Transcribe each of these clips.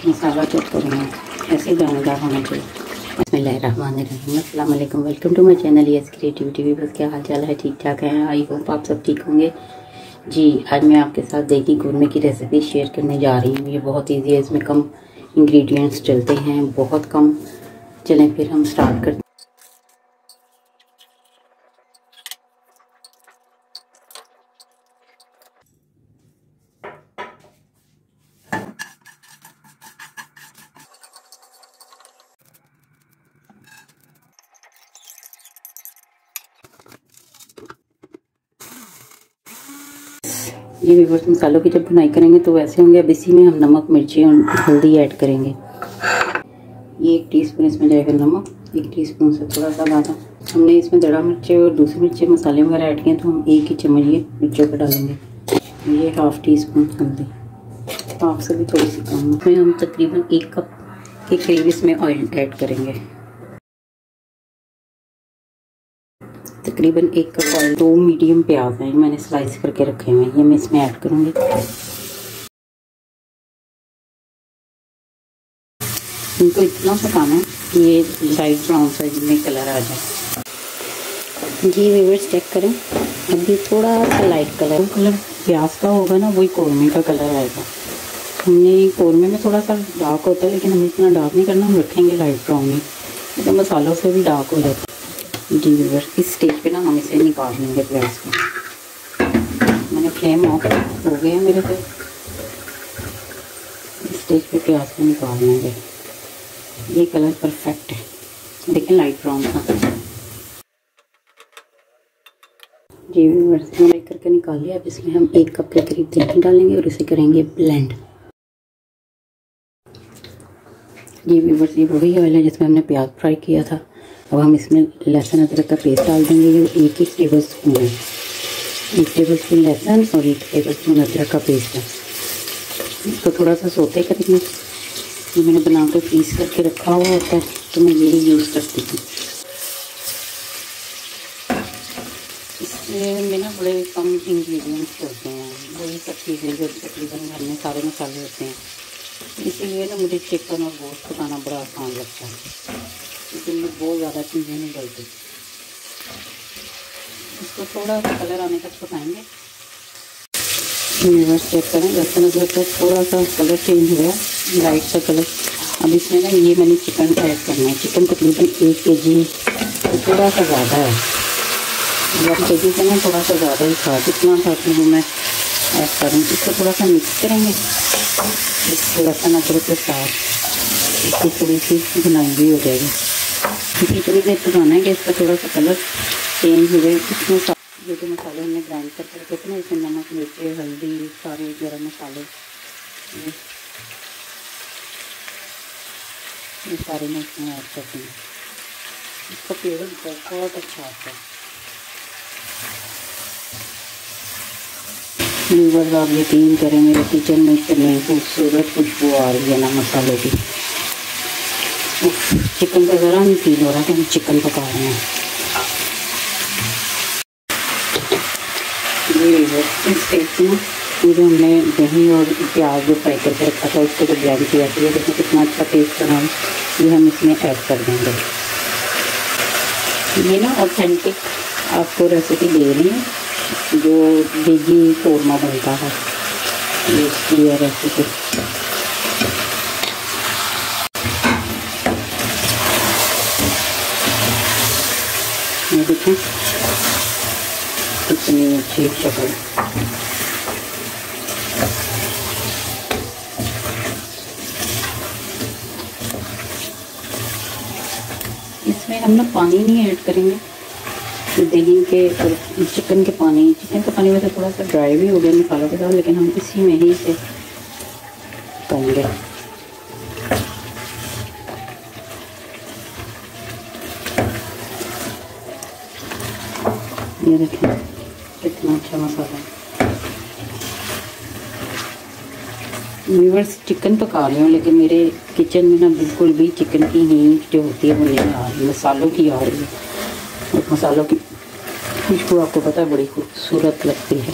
मसाला chop करेंगे, ऐसे दानेदार होना चाहिए। बिस्मिल्लाहिर्रहमानिर्रहीम, अस्सलाम वालेकुम, welcome to my channel yes creativity weavers. क्या हाल चाल है? ठीक ठाक है, आई होप आप सब ठीक होंगे जी। आज मैं आपके साथ देगी कोरमे की रेसिपी शेयर करने जा रही हूँ। ये बहुत ईजी है, इसमें कम इंग्रेडिएंट्स चलते हैं, बहुत कम। चलें फिर हम स्टार्ट करते हैं। ये वीवर्स मसालों की जब बुनाई करेंगे तो वैसे होंगे। अब इसी में हम नमक, मिर्ची और हल्दी ऐड करेंगे। ये 1 टीस्पून इसमें जाएगा नमक, 1 टीस्पून से थोड़ा सा ज़्यादा। हमने इसमें दड़ा मिर्चें और दूसरी मिर्चें मसाले वगैरह ऐड किए, तो हम 1 ही चम्मच ये मिर्चों का डालेंगे। ये 1/2 टीस्पून हल्दी, हाफ से भी थोड़ी सी कम। इसमें हम तकरीबन 1 कप के करीब इसमें ऑयल ऐड करेंगे। तकरीबन 1 कप ऑयल। 2 मीडियम प्याज हैं, मैंने स्लाइस करके रखे हुए हैं, ये मैं इसमें ऐड करूँगी। इनको इतना पकाना है कि ये लाइट ब्राउन सा जिसमें कलर आ जाए। जी व्यूअर्स चेक करें, अभी थोड़ा सा लाइट कलर, वो कलर प्याज का होगा ना, वही कौरमे का कलर आएगा। हमने कौरमे में थोड़ा सा डार्क होता है, लेकिन हमें इतना डार्क नहीं करना, हम रखेंगे लाइट ब्राउन में, तो मसालों से भी डार्क हो जाता है। जी व्यूअर्स, इस स्टेज पे ना हम इसे निकाल लेंगे प्याज को। मैंने फ्लेम ऑफ हो गया मेरे पे। इस स्टेज पे प्याज को निकाल लेंगे। ये कलर परफेक्ट है, देखें लाइट ब्राउन का। जी व्यूअर्स, फ्राई करके निकाल लिया। अब इसमें हम 1 कप के करीब दही डालेंगे और इसे करेंगे ब्लेंड। जी व्यूअर्स, ये वही ऑयल है जिसमें हमने प्याज फ्राई किया था। अब हम इसमें लहसुन अदरक का पेस्ट डाल देंगे। ये 1 टेबल स्पून है, 1 टेबल स्पून लहसुन और 1 टेबल स्पून अदरक का पेस्ट है। इसको थोड़ा सा सोते करेंगे। ये मैंने बना के फ्रीज करके रखा हुआ होता है, तो मैं यही यूज़ करती हूँ। इसमें ना बड़े कम इंग्रेडिएंट्स होते हैं, वही सब चीज़ें जो तकरीबन घर में सारे मसाले होते हैं। इसीलिए ना मुझे चिकन और गोश्त पकाना बड़ा आसान लगता है, इसलिए बहुत ज़्यादा चीज़ें नहीं डलती। इसको थोड़ा सा कलर आने तक पकाएंगे। व्यूअर्स चेक करें, लहसुन अदरक का थोड़ा सा कलर चेंज हुआ, लाइट सा कलर। अब इसमें ना ये मैंने चिकन ऐड करना है। चिकन तकरीबन 1 kg, थोड़ा सा ज़्यादा है। 1 kg से ना थोड़ा सा ज़्यादा ही था, जितना चाहती हूँ मैं ऐड करूँ। इसको थोड़ा सा मिक्स करेंगे इसको लहसुन अदरक के साथ। इसकी थोड़ी सी बुनाई भी हो जाएगी। इतनी देर पकाना है कि इसका थोड़ा सा कलर चेंज हो जाए। इसमें ये जो मसाले हमने ग्राइंड करके रखे थे ना, इसमें नमक, मिर्ची, हल्दी, सारे गरम मसाले, ये सारे मैं इसमें ऐड करती हूँ। इसका फ्लेवर बहुत अच्छा आता है। व्यूअर्स, आप यकीन करें, मेरे किचन में इतनी खूबसूरत खुशबू आ रही है ना मसालों की। चिकन का ज़रा नहीं फील हो रहा कि हम चिकन पका रहे हैं। इस स्टेज में ये जो हमने दही और प्याज जो फ्राई करके रखा था, उसको जो ब्लेंड किया था, ये देखो कितना अच्छा टेस्ट बना, ये हम इसमें ऐड कर देंगे। ये ना ऑथेंटिक आपको रेसिपी दे रही है, जो देगी कोरमा बनता है, ये रेसिपी। ये देखें कितनी अच्छी शक्ल। इसमें हम ना पानी नहीं ऐड करेंगे, दही के और चिकन के पानी। चिकन का पानी वैसे थोड़ा सा ड्राई भी हो गया मसालों के साथ, लेकिन हम इसी में ही इसे करेंगे। ये देखें कितना अच्छा मसाला। व्यूअर्स, चिकन पका रही हूँ, लेकिन मेरे किचन में ना बिल्कुल भी चिकन की हीट जो होती है वो नहीं आ रही, मसालों की आ रही है। और मसालों की खुशबू आपको पता है बड़ी खूबसूरत लगती है।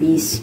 20